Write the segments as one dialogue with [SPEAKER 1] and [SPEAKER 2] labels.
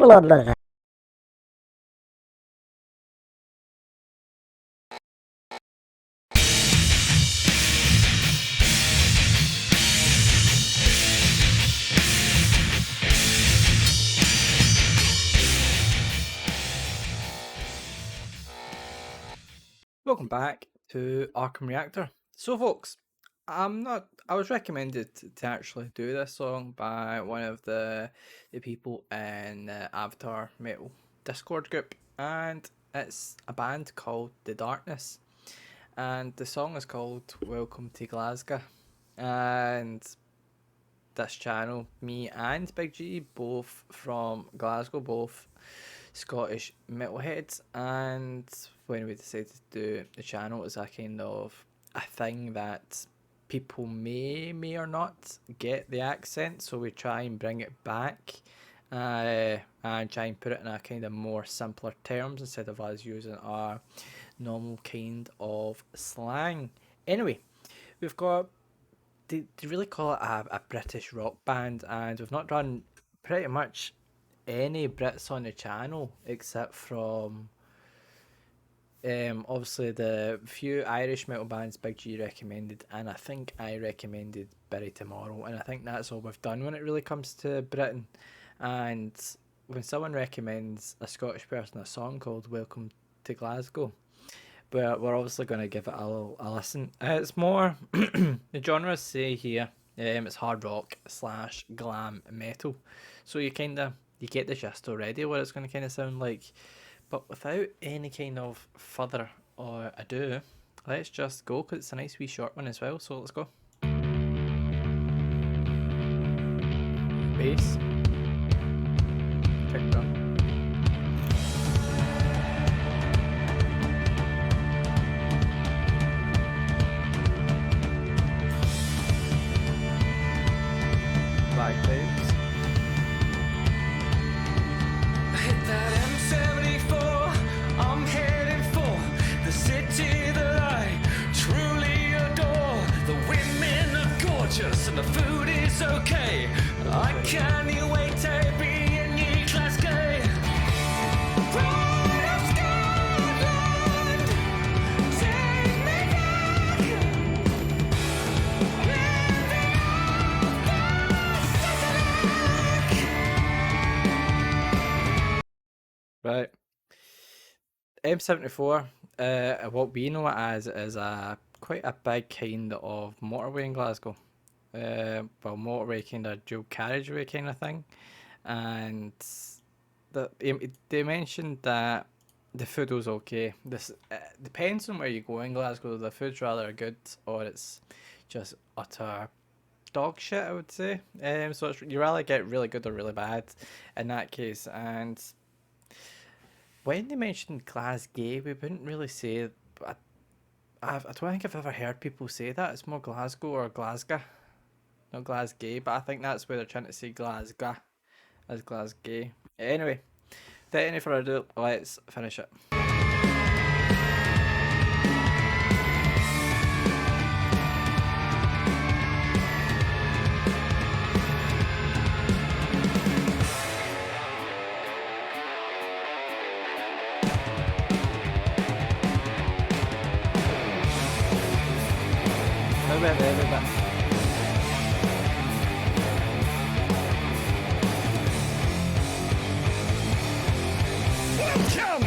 [SPEAKER 1] Welcome back to Arkham Reactor. So, folks, I was recommended to actually do this song by one of the people in the Avatar Metal Discord group, and it's a band called The Darkness, and the song is called Welcome to Glasgow. And this channel, me and Big G, both from Glasgow, both Scottish metalheads, and when we decided to do the channel, it's a kind of a thing that people may or not get the accent, so we try and bring it back and try and put it in a kind of more simpler terms instead of us using our normal kind of slang. Anyway, we've got they really call it a British rock band, and we've not done pretty much any Brits on the channel except from obviously the few Irish metal bands Big G recommended, and I think I recommended Bury Tomorrow, and I think that's all we've done when it really comes to Britain. And when someone recommends a Scottish person a song called Welcome to Glasgow, but we're obviously going to give it a listen. It's more the genres say here. It's hard rock slash glam metal, so you get the gist already what it's going to kind of sound like. But without any kind of further or ado, let's just go because it's a nice wee short one as well. So let's go. Bass, kick drum. Bagpipes.
[SPEAKER 2] Hit that M74, I'm heading for the city that I truly adore. The women are gorgeous and the food is okay. I can't wait to be in Tae Glasgae. Pride of Scotland, take me back. Living off the
[SPEAKER 1] Right. M74, what we know it as is a quite a big kind of motorway in Glasgow. Well, motorway kind of dual carriageway kind of thing, and they mentioned that the food was okay. This depends on where you go in Glasgow. The food's rather good, or it's just utter dog shit, I would say. So you rather get really good or really bad in that case. And when they mentioned Glasgae, we wouldn't really say. I don't think I've ever heard people say that. It's more Glasgow or Glasgow, not Glasgae. But I think that's where they're trying to say Glasgow as Glasgae. Anyway, without any further ado, let's finish it. Bit.
[SPEAKER 2] Welcome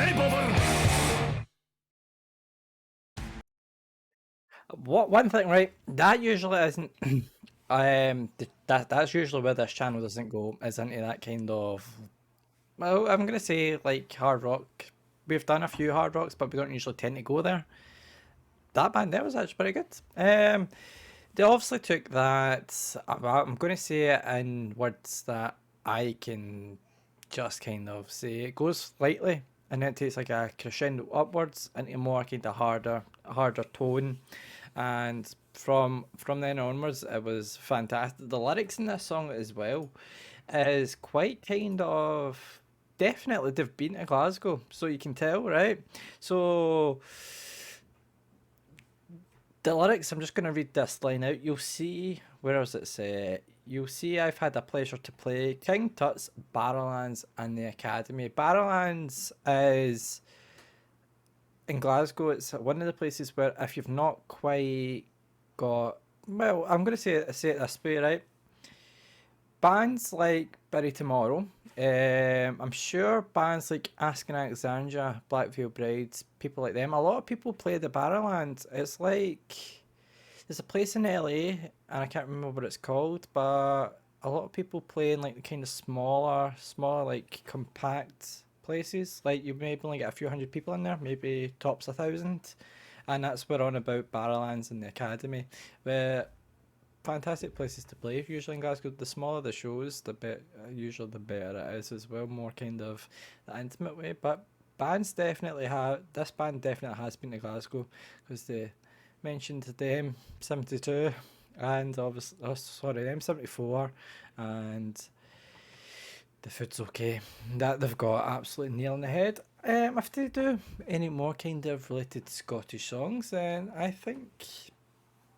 [SPEAKER 2] any bother.
[SPEAKER 1] What one thing, right? That usually isn't. That's usually where this channel doesn't go. Is into that kind of. Well, I'm gonna say like hard rock. We've done a few hard rocks, but we don't usually tend to go there. That band there was actually pretty good. They obviously took that. I'm going to say it in words that I can just kind of say. It goes slightly, and then it takes like a crescendo upwards into a more kind of harder tone, and from then onwards, it was fantastic. The lyrics in this song as well is quite kind of definitely they've been to Glasgow, so you can tell, right? So the lyrics, I'm just going to read this line out. You'll see, where does it say? You'll see I've had the pleasure to play King Tut's, Barrowlands, and the Academy. Barrowlands is in Glasgow. It's one of the places where if you've not quite got, well, I'm going to say it this way, right? Bands like Bury Tomorrow, I'm sure bands like Asking Alexandria, Black Veil Brides, people like them, a lot of people play the Barrowlands. It's like there's a place in LA and I can't remember what it's called, but a lot of people play in like the kind of smaller like compact places. Like you maybe only get a few hundred people in there, maybe tops 1,000, and that's what we're on about Barrowlands and the Academy, where fantastic places to play. Usually in Glasgow, the smaller the shows, usually the better it is as well. More kind of the intimate way. But bands definitely have. This band definitely has been to Glasgow because they mentioned them 72 and obviously, oh, sorry, them 74, and the food's okay. That they've got absolutely nail on the head. If they do any more kind of related Scottish songs, then I think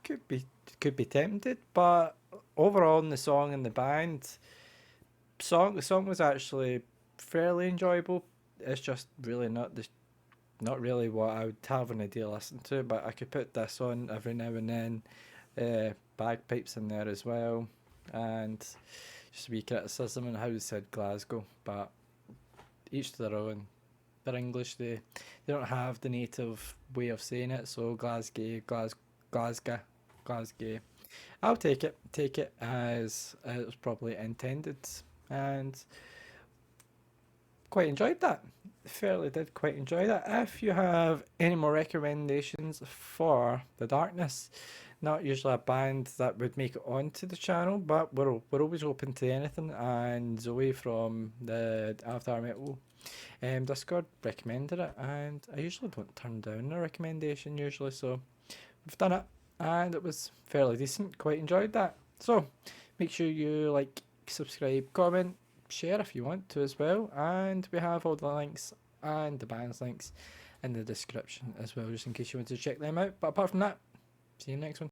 [SPEAKER 1] could be could be tempted, but overall in the song and the band the song was actually fairly enjoyable. It's just really not really what I would have an idea to listen to, but I could put this on every now and then. Bagpipes in there as well, and just a wee criticism on how they said Glasgow, but each to their own. They're English, they don't have the native way of saying it, so Glasgae, Glasgae. I'll take it as it was probably intended, and quite enjoyed that. Fairly did quite enjoy that. If you have any more recommendations for The Darkness, not usually a band that would make it onto the channel, but we're always open to anything. And Zoe from the Avatar Metal Discord recommended it, and I usually don't turn down a recommendation usually, so we've done it, and it was fairly decent. Quite enjoyed that. So make sure you like, subscribe, comment, share if you want to as well, and we have all the links and the band's links in the description as well, just in case you want to check them out. But apart from that, see you next one.